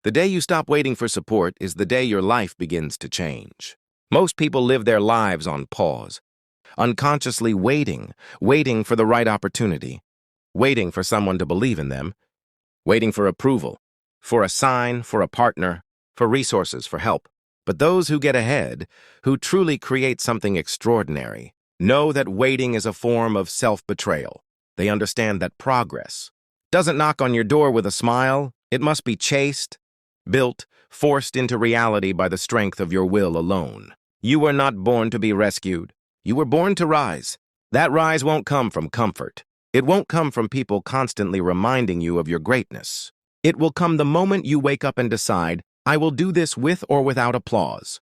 The day you stop waiting for support is the day your life begins to change. Most people live their lives on pause, unconsciously waiting for the right opportunity, waiting for someone to believe in them, waiting for approval, for a sign, for a partner, for resources, for help. But those who get ahead, who truly create something extraordinary, know that waiting is a form of self-betrayal. They understand that progress doesn't knock on your door with a smile. It must be chased, built, forced into reality by the strength of your will alone. You were not born to be rescued. You were born to rise. That rise won't come from comfort. It won't come from people constantly reminding you of your greatness. It will come the moment you wake up and decide, I will do this with or without applause.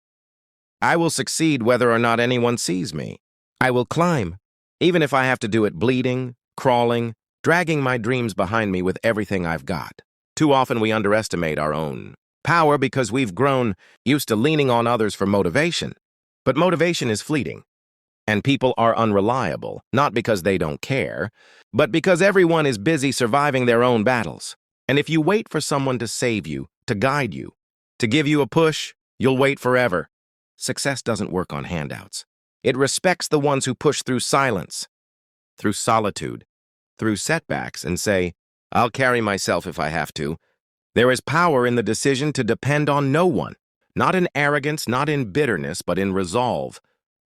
I will succeed whether or not anyone sees me. I will climb, even if I have to do it bleeding, crawling, dragging my dreams behind me with everything I've got. Too often we underestimate our own power because we've grown used to leaning on others for motivation. But motivation is fleeting, and people are unreliable, not because they don't care, but because everyone is busy surviving their own battles. And if you wait for someone to save you, to guide you, to give you a push, you'll wait forever. Success doesn't work on handouts. It respects the ones who push through silence, through solitude, through setbacks, and say, I'll carry myself if I have to. There is power in the decision to depend on no one, not in arrogance, not in bitterness, but in resolve.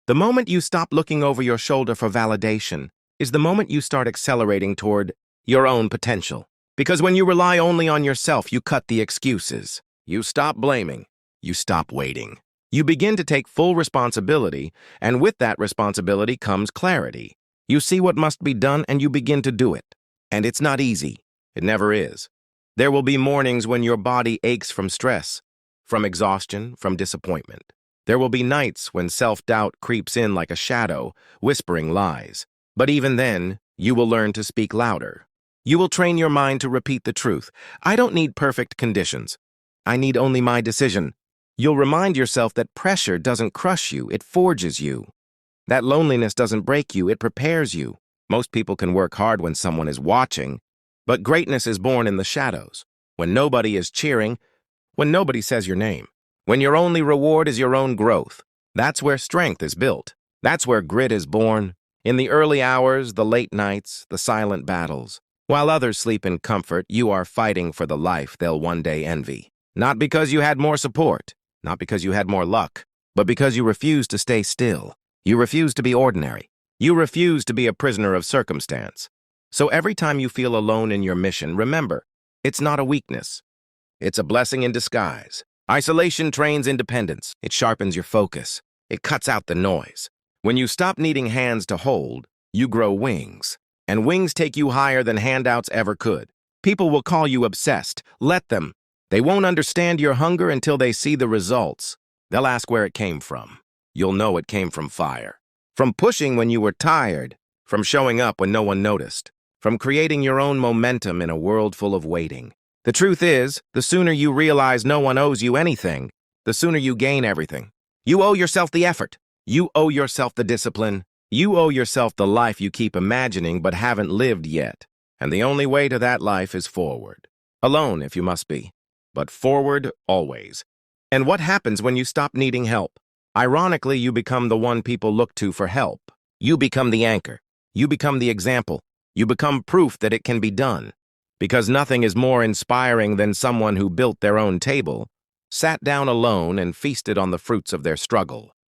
The moment you stop looking over your shoulder for validation is the moment you start accelerating toward your own potential. Because when you rely only on yourself, you cut the excuses. You stop blaming. You stop waiting. You begin to take full responsibility, and with that responsibility comes clarity. You see what must be done, and you begin to do it. And it's not easy. It never is. There will be mornings when your body aches from stress, from exhaustion, from disappointment. There will be nights when self-doubt creeps in like a shadow, whispering lies. But even then, you will learn to speak louder. You will train your mind to repeat the truth. I don't need perfect conditions. I need only my decision. You'll remind yourself that pressure doesn't crush you, it forges you. That loneliness doesn't break you, it prepares you. Most people can work hard when someone is watching, but greatness is born in the shadows, when nobody is cheering, when nobody says your name, when your only reward is your own growth. That's where strength is built. That's where grit is born. In the early hours, the late nights, the silent battles. While others sleep in comfort, you are fighting for the life they'll one day envy. Not because you had more support, not because you had more luck, but because you refused to stay still. You refused to be ordinary. You refused to be a prisoner of circumstance. So every time you feel alone in your mission, remember, it's not a weakness. It's a blessing in disguise. Isolation trains independence. It sharpens your focus. It cuts out the noise. When you stop needing hands to hold, you grow wings. And wings take you higher than handouts ever could. People will call you obsessed. Let them. They won't understand your hunger until they see the results. They'll ask where it came from. You'll know it came from fire. From pushing when you were tired. From showing up when no one noticed. From creating your own momentum in a world full of waiting. The truth is, the sooner you realize no one owes you anything, the sooner you gain everything. You owe yourself the effort. You owe yourself the discipline. You owe yourself the life you keep imagining but haven't lived yet. And the only way to that life is forward. Alone, if you must be. But forward, always. And what happens when you stop needing help? Ironically, you become the one people look to for help. You become the anchor. You become the example. You become proof that it can be done. Because nothing is more inspiring than someone who built their own table, sat down alone and feasted on the fruits of their struggle.